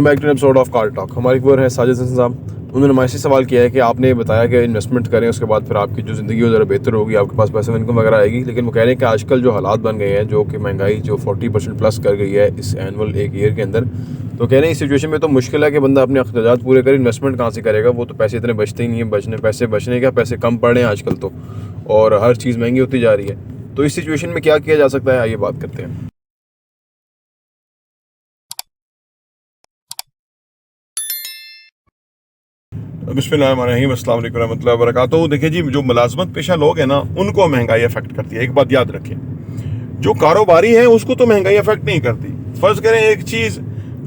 Back to episode of car talk. हमारे viewer है साजिद हसन साहब। उन्होंने हमारे से सवाल किया है कि आपने बताया कि इन्वेस्टमेंट करें, उसके बाद फिर आपकी जो ज़िंदगी वो ज़रा बेहतर होगी, आपके पास पैसे इनकम वगैरह आएगी। लेकिन वो कह रहे हैं कि आजकल जो हालात बन गए हैं, जो कि महंगाई जो 40% प्लस कर गई है इस एनुअल एक ईयर के अंदर, तो कह रहे हैं इस सिचुएशन में तो मुश्किल है कि बंदा अपने अखराजात पूरे करे, इन्वेस्टमेंट कहाँ से करेगा। वो तो पैसे इतने बचते ही नहीं है, पैसे बचने क्या, पैसे कम पड़ रहे हैं आजकल तो, और हर चीज़ महंगी होती जा रही है। तो इस सिचुएशन में क्या किया जा सकता है, आइए बात करते हैं। बिस्मिल्लाहिर्रहमानिर्रहीम, अस्सलाम वालेकुम रहमतुल्लाहि व बरकातहू। देखिए जी, जो मुलाजमत पेशा लोग हैं ना, उनको महंगाई अफेक्ट करती है। एक बात याद रखें, जो कारोबारी है उसको तो महंगाई अफेक्ट नहीं करती। फर्ज करें एक चीज़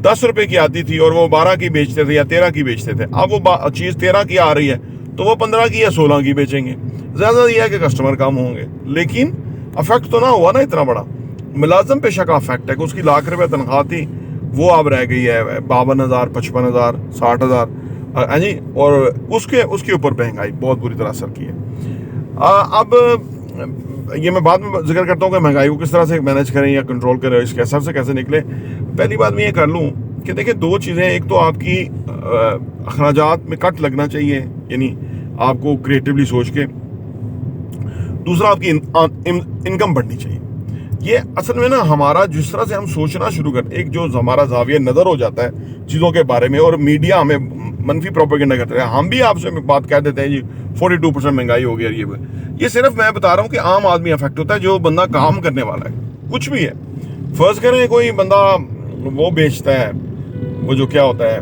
10 रुपए की आती थी और वो 12 की बेचते थे या 13 की बेचते थे। अब वो चीज़ 13 की आ रही है तो वो 15 की या 16 की बेचेंगे। ज़्यादा यह है कि कस्टमर कम होंगे, लेकिन अफेक्ट तो ना हुआ ना इतना बड़ा। मुलाजम पेशा का अफेक्ट है कि उसकी लाख रुपये तनख्वाह थी, वो अब रह गई है 52,000, 55,000, 60,000 जी। और उसके ऊपर महंगाई बहुत बुरी तरह असर की है। अब ये मैं बाद में जिक्र करता हूँ कि महंगाई को किस तरह से मैनेज करें या कंट्रोल करें, इसके असर से कैसे निकले। पहली बात मैं ये कर लूँ कि देखिए, दो चीज़ें, एक तो आपकी अखराजात में कट लगना चाहिए, यानी आपको क्रिएटिवली सोच के। दूसरा, आपकी इनकम बढ़नी चाहिए। ये असल में ना हमारा जिस तरह से हम सोचना शुरू करते, एक जो हमारा जाविया नज़र हो जाता है चीज़ों के बारे में, और मीडिया हमें मनफी प्रोपेगेंडा करते हैं। हम भी आपसे बात कह देते हैं जी 42% महंगाई हो गई। ये सिर्फ मैं बता रहा हूँ कि आम आदमी अफेक्ट होता है, जो बंदा काम करने वाला है, कुछ भी है। फर्ज करें कोई बंदा वो बेचता है, वो जो क्या होता है,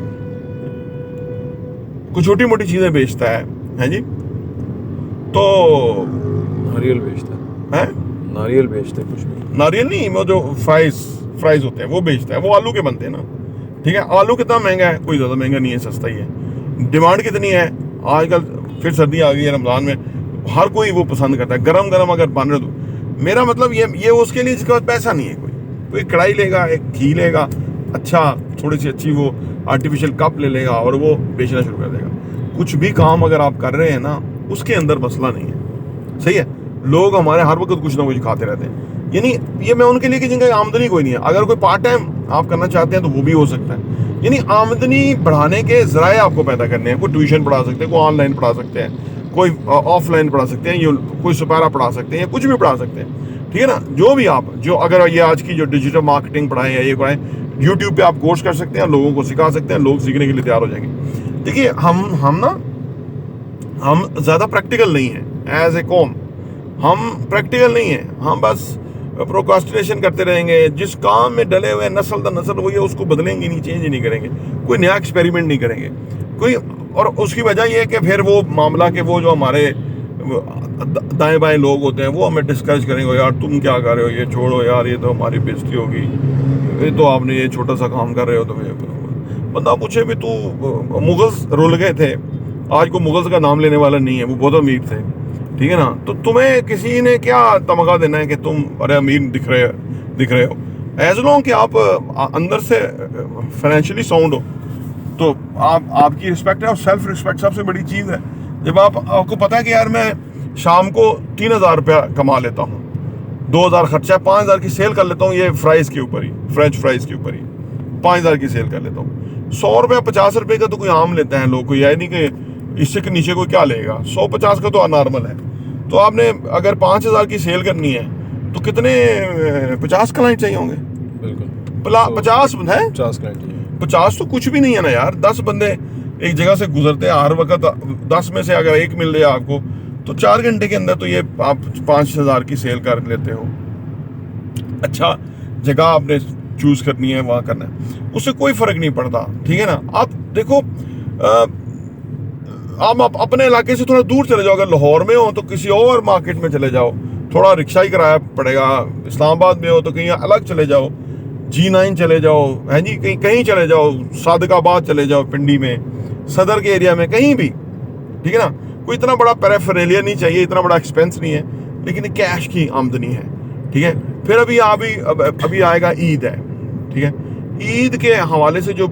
कुछ छोटी मोटी चीज़ें बेचता है जी, तो नारियल बेचता है, नारियल बेचते हैं, कुछ नहीं, नारियल नहीं, वो जो फ्राइज होते हैं वो बेचता है। वो आलू के बनते हैं ना, ठीक है। आलू कितना महंगा है? कोई ज़्यादा महंगा नहीं है, सस्ता ही है। डिमांड कितनी है आजकल? फिर सर्दी आ गई है, रमज़ान में हर कोई वो पसंद करता है, गरम गरम अगर बन रहे तो। मेरा मतलब ये उसके लिए जिसके पास पैसा नहीं है, कोई कढ़ाई लेगा, एक घी लेगा, अच्छा थोड़ी सी अच्छी वो आर्टिफिशियल कप ले लेगा और वो बेचना शुरू कर देगा। कुछ भी काम अगर आप कर रहे हैं ना, उसके अंदर मसला नहीं है, सही है। लोग हमारे हर वक्त कुछ ना कुछ खाते रहते हैं, यानी ये मैं उनके लिए कि जिनका आमदनी कोई नहीं है। अगर कोई पार्ट टाइम आप करना चाहते हैं तो वो भी हो सकता है। यानी आमदनी बढ़ाने के ज़राए आपको पैदा करने हैं। कोई ट्यूशन पढ़ा सकते हैं, कोई ऑनलाइन पढ़ा सकते हैं, कोई ऑफलाइन पढ़ा सकते हैं, कोई सुपारा पढ़ा सकते हैं, या कुछ भी पढ़ा सकते हैं, ठीक है ना। जो भी आप, जो अगर ये आज की जो डिजिटल मार्केटिंग पढ़ाएं या ये पढ़ाएं, यूट्यूब पे आप कोर्स कर सकते हैं, लोगों को सिखा सकते हैं, लोग सीखने के लिए तैयार हो जाएंगे। देखिए, हम ज़्यादा प्रैक्टिकल नहीं हैं एज ए कौम। हम प्रैक्टिकल नहीं है, हम बस प्रोक्रास्टिनेशन करते रहेंगे। जिस काम में डले हुए नस्ल दर नस्ल वही है, उसको बदलेंगे नहीं, चेंज नहीं करेंगे, कोई नया एक्सपेरिमेंट नहीं करेंगे कोई। और उसकी वजह यह है कि फिर वो मामला के वो जो हमारे दाएं बाएं लोग होते हैं वो हमें डिस्करेज करेंगे, यार तुम क्या कर रहे हो, ये छोड़ो यार, ये तो हमारी बेइज्जती होगी, ये तो आपने ये छोटा सा काम कर रहे हो। तो बंदा पूछे भी, तू मुगल्स रुल गए थे, आज को मुगल्स का नाम लेने वाला नहीं है, वो बहुत अमीर थे, ठीक है ना। तो तुम्हें किसी ने क्या तमगा देना है कि तुम अरे अमीर दिख रहे हो। एज लॉन्ग कि आप अंदर से फाइनेंशियली साउंड हो, तो आपकी रिस्पेक्ट है। और सेल्फ रिस्पेक्ट सबसे बड़ी चीज़ है। जब आपको पता है कि यार मैं शाम को 3,000 रुपया कमा लेता हूँ, 2,000 खर्चा, 5,000 की सेल कर लेता हूँ, ये फ्राइज़ के ऊपर ही, फ्रेंच फ्राइज़ के ऊपर ही 5,000 की सेल कर लेता हूँ। 100 रुपया 50 रुपये का तो कोई आम लेता है लोग, कोई यह नहीं कि इससे के नीचे कोई क्या लेगा। 100-50 का तो अनॉर्मल है। तो आपने अगर 5,000 की सेल करनी है तो कितने 50 क्लाइंट चाहिए होंगे? बिल्कुल 50 है, 50 क्लाइंट चाहिए। 50 तो कुछ भी नहीं है ना यार। 10 बंदे एक जगह से गुजरते हैं हर वक्त, 10 में से अगर एक मिल जाए आपको तो 4 घंटे के अंदर तो ये आप 5,000 की सेल कर लेते हो। अच्छा जगह आपने चूज करनी है, वहाँ करना है, उससे कोई फर्क नहीं पड़ता, ठीक है ना। आप देखो, आप अपने इलाके से थोड़ा दूर चले जाओ। अगर लाहौर में हो तो किसी और मार्केट में चले जाओ, थोड़ा रिक्शा ही किराया पड़ेगा। इस्लामाबाद में हो तो कहीं अलग चले जाओ, G9 चले जाओ, है जी, कहीं चले जाओ, सादकाबाद चले जाओ, पिंडी में, सदर के एरिया में, कहीं भी, ठीक है ना। कोई इतना बड़ा पैराफेरेलिया नहीं चाहिए, इतना बड़ा एक्सपेंस नहीं है, लेकिन कैश की आमदनी है, ठीक है। फिर अभी आएगा ईद है, ठीक है। ईद के हवाले से जो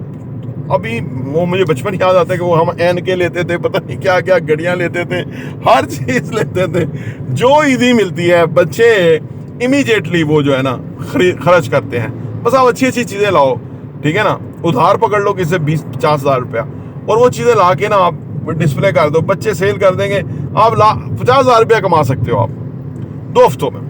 अभी वो मुझे बचपन याद आता है कि वो हम एन के लेते थे, पता नहीं क्या क्या घड़ियां लेते थे, हर चीज लेते थे। जो ईदी मिलती है बच्चे इमीडिएटली वो जो है ना खर्च करते हैं। बस आप अच्छी अच्छी चीजें लाओ, ठीक है ना। उधार पकड़ लो किसी 20-50 हज़ार रुपया, और वो चीज़ें ला के ना आप डिस्प्ले कर दो, बच्चे सेल कर देंगे, आप 50 हज़ार रुपया कमा सकते हो आप 2 हफ्तों में।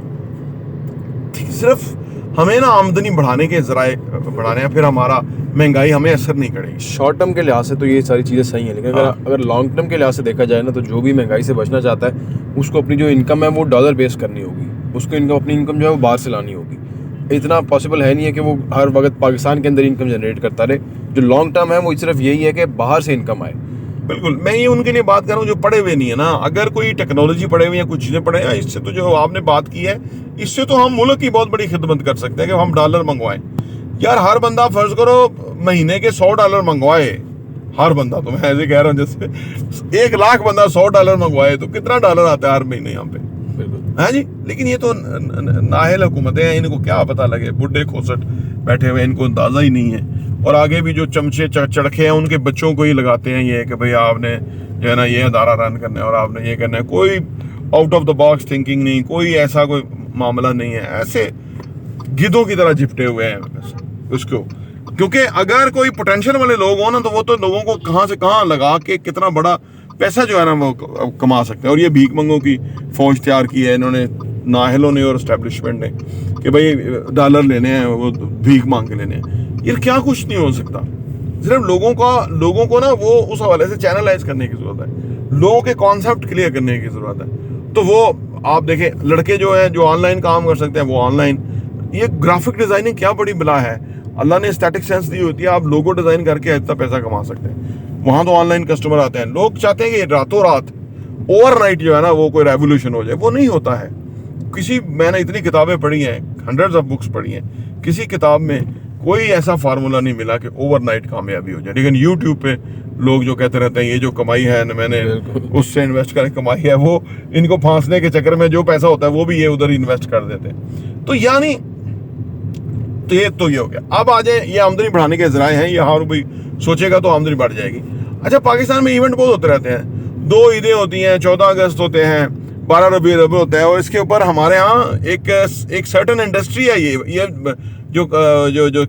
सिर्फ हमें ना आमदनी बढ़ाने के जराए बढ़ाने हैं, फिर हमारा महंगाई हमें असर नहीं करेगी। शॉर्ट टर्म के लिहाज से तो ये सारी चीज़ें सही हैं, लेकिन अगर लॉन्ग टर्म के लिहाज से देखा जाए ना, तो जो भी महंगाई से बचना चाहता है उसको अपनी जो इनकम है वो डॉलर बेस करनी होगी, उसको अपनी इनकम जो है वो बाहर से लानी होगी। इतना पॉसिबल है नहीं है कि वो हर वक्त पाकिस्तान के अंदर इनकम जनरेट करता रहे। जो लॉन्ग टर्म है वो सिर्फ यही है कि बाहर से इनकम आए। बिल्कुल, मैं ये उनके लिए बात कर रहा हूँ जो पढ़े हुए नहीं है ना। अगर कोई टेक्नोलॉजी पढ़े हुए या कुछ चीज़ें पढ़े हैं, इससे तो जो आपने बात की है, इससे तो हम मुल्क की बहुत बड़ी खिदमत कर सकते हैं कि हम डॉलर मंगवाएं। यार हर बंदा फर्ज करो महीने के $100 मंगवाए, हर बंदा, तो मैं ऐसे कह रहा हूँ जैसे 1 लाख बंदा $100 मंगवाए तो कितना डॉलर आता है हर महीने यहाँ पे, है जी। लेकिन ये तो नाअहल हुकूमतें हैं, इनको क्या पता लगे, बुढ़े खोसट बैठे हुए, इनको अंदाजा ही नहीं है। और आगे भी जो चमचे चढ़के हैं उनके बच्चों को ही लगाते हैं ये कि भाई आपने जो है ना ये अदारा रन करना है और आपने ये करना है। कोई out of the box thinking नहीं, कोई ऐसा कोई मामला नहीं है। ऐसे गिद्धों की तरह चिपटे हुए हैं उसको, क्योंकि अगर कोई पोटेंशियल वाले लोग हो ना, तो वो तो लोगों को कहाँ से कहाँ लगा के कितना बड़ा पैसा जो है ना वो कमा सकते हैं। और ये भीख मंगों की फौज तैयार की है इन्होंने, नाअहलों ने और एस्टेब्लिशमेंट ने, कि भाई डॉलर लेने हैं, वो भीख मांग के लेने हैं। ये क्या कुछ नहीं हो सकता। सिर्फ लोगों को ना वो उस हवाले से चैनलाइज करने की जरूरत है, लोगों के कॉन्सेप्ट क्लियर करने की जरूरत है। तो वो आप देखें, लड़के जो है जो ऑनलाइन काम कर सकते हैं वो ऑनलाइन, ये ग्राफिक डिजाइनिंग क्या बड़ी बला है, अल्लाह ने स्टैटिक सेंस दी होती है, आप लोगो डिजाइन करके इतना पैसा कमा सकते हैं। वहां तो ऑनलाइन कस्टमर आते हैं, लोग चाहते हैं कि रातों रात ओवरनाइट जो है ना वो कोई रेवोल्यूशन हो जाए, वो नहीं होता है। मैंने इतनी किताबें पढ़ी हैं, हंड्रेड्स ऑफ बुक्स पढ़ी हैं, किसी किताब में कोई ऐसा फार्मूला नहीं मिला कि ओवरनाइट कामयाबी हो जाए। लेकिन यूट्यूब पे लोग जो कहते रहते हैं ये जो कमाई है मैंने उससे इन्वेस्ट करके कमाई है, वो इनको फांसने के चक्कर में जो पैसा होता है वो भी ये उधर इन्वेस्ट कर देते हैं। तो यानी तो ये हो गया। अब आ जाए ये आमदनी बढ़ाने के जराए हैं, ये हर कोई सोचेगा तो आमदनी बढ़ जाएगी। अच्छा, पाकिस्तान में इवेंट बहुत होते रहते हैं, 2 ईदें होती हैं, 14 अगस्त होते हैं, 12 रबी अव्वल होता है, और इसके ऊपर हमारे यहाँ एक सर्टन इंडस्ट्री है। ये जो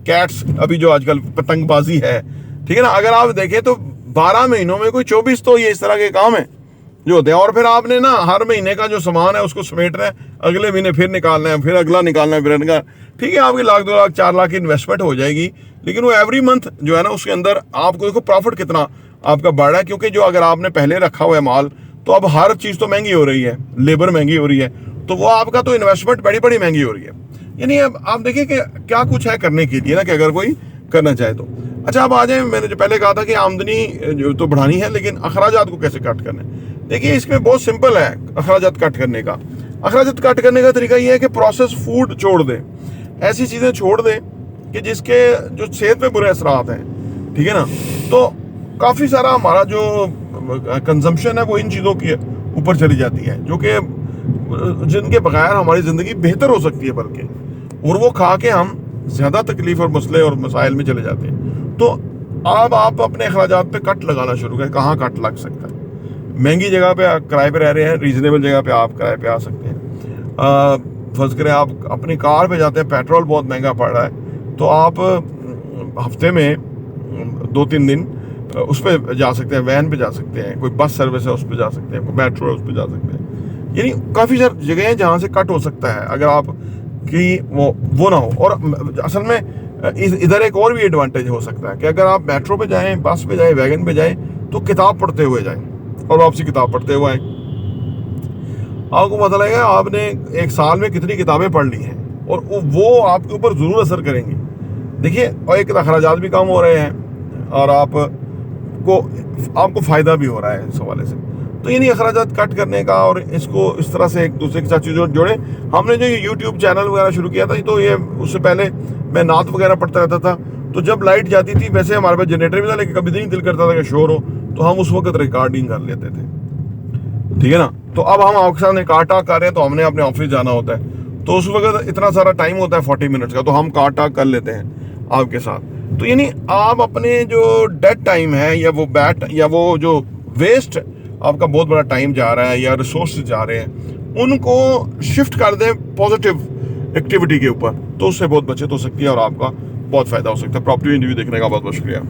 कैट्स अभी जो आजकल पतंगबाजी है, ठीक है ना, अगर आप देखें तो 12 महीनों में कोई 24 तो ये इस तरह के काम है जो होते हैं। और फिर आपने ना हर महीने का जो सामान है उसको समेटना है, अगले महीने फिर निकालना है, फिर अगला निकालना है, फिर अगला। ठीक है, आपकी 1 लाख 2 लाख 4 लाख की इन्वेस्टमेंट हो जाएगी, लेकिन वो एवरी मंथ जो है ना उसके अंदर आपको देखो प्रॉफिट कितना आपका बढ़ रहा है। क्योंकि जो अगर आपने पहले रखा हुआ है माल, तो अब हर चीज़ तो महंगी हो रही है, लेबर महंगी हो रही है, तो वो आपका तो इन्वेस्टमेंट बड़ी महंगी हो रही है। यानी अब आप देखिए कि क्या कुछ है करने के लिए ना, कि अगर कोई करना चाहे तो। अच्छा, अब आ जाए, मैंने जो पहले कहा था कि आमदनी जो तो बढ़ानी है, लेकिन अखराजात को कैसे कट करना है। देखिए, इसमें बहुत सिंपल है अखराजात कट करने का। अखराजात कट करने का तरीका ये है कि प्रोसेस फूड छोड़ दें, ऐसी चीज़ें छोड़ दें कि जिसके जो सेहत पे बुरे असरात हैं, ठीक है ना। तो काफ़ी सारा हमारा जो कंजम्पशन है वो इन चीज़ों की ऊपर चली जाती है, जो कि जिनके बगैर हमारी ज़िंदगी बेहतर हो सकती है बल्कि, और वो खा के हम ज़्यादा तकलीफ और मसले और मसाइल में चले जाते हैं। तो अब आप अपने अखराजात पे कट लगाना शुरू करें। कहाँ कट लग सकता है? महंगी जगह पे किराए पे रह रहे हैं, रीजनेबल जगह पे आप किराए पे आ सकते हैं। फर्ज करें आप अपनी कार पे जाते हैं, पेट्रोल बहुत महंगा पड़ रहा है, तो आप हफ्ते में 2-3 दिन उस पर जा सकते हैं, वैन पे जा सकते हैं, कोई बस सर्विस है उस पर जा सकते हैं, कोई मेट्रो है उस पर जा सकते हैं। यानी काफ़ी सारी जगह हैं जहाँ से कट हो सकता है, अगर आप कि वो ना हो। और असल में इधर एक और भी एडवांटेज हो सकता है कि अगर आप मेट्रो पे जाएं, बस पे जाएं, वैगन पे जाएं, तो किताब पढ़ते हुए जाएं और वापसी किताब पढ़ते हुए आएँ। आपको पता लगेगा आपने 1 साल में कितनी किताबें पढ़ ली हैं, और वो आपके ऊपर ज़रूर असर करेंगी। देखिए, और एक अखराजात भी कम हो रहे हैं और आपको फ़ायदा भी हो रहा है इस हवाले से। तो यानी अखराजात कट करने का, और इसको इस तरह से एक दूसरे के साथ चीज़ों जोड़े। हमने जो यूट्यूब चैनल वगैरह शुरू किया था, तो ये उससे पहले मैं नात वगैरह पढ़ता रहता था, तो जब लाइट जाती थी, वैसे हमारे पास जनरेटर भी था, लेकिन कभी नहीं दिल करता था कि शोर हो, तो हम उस वक्त रिकॉर्डिंग कर लेते थे, ठीक है ना। तो अब हम आपके सामने काट टाक कर रहे हैं, तो हमने अपने ऑफिस जाना होता है, तो उस वक्त इतना सारा टाइम होता है 40 मिनट्स का, तो हम काट टाक कर लेते हैं आपके साथ। तो यानी आप अपने जो डेड टाइम है, या वो या वो जो वेस्ट आपका बहुत बड़ा टाइम जा रहा है या रिसोर्स जा रहे हैं, उनको शिफ्ट कर दें पॉजिटिव एक्टिविटी के ऊपर, तो उससे बहुत बचत हो सकती है और आपका बहुत फ़ायदा हो सकता है। प्रॉपर्टी इंटरव्यू देखने का बहुत बहुत शुक्रिया।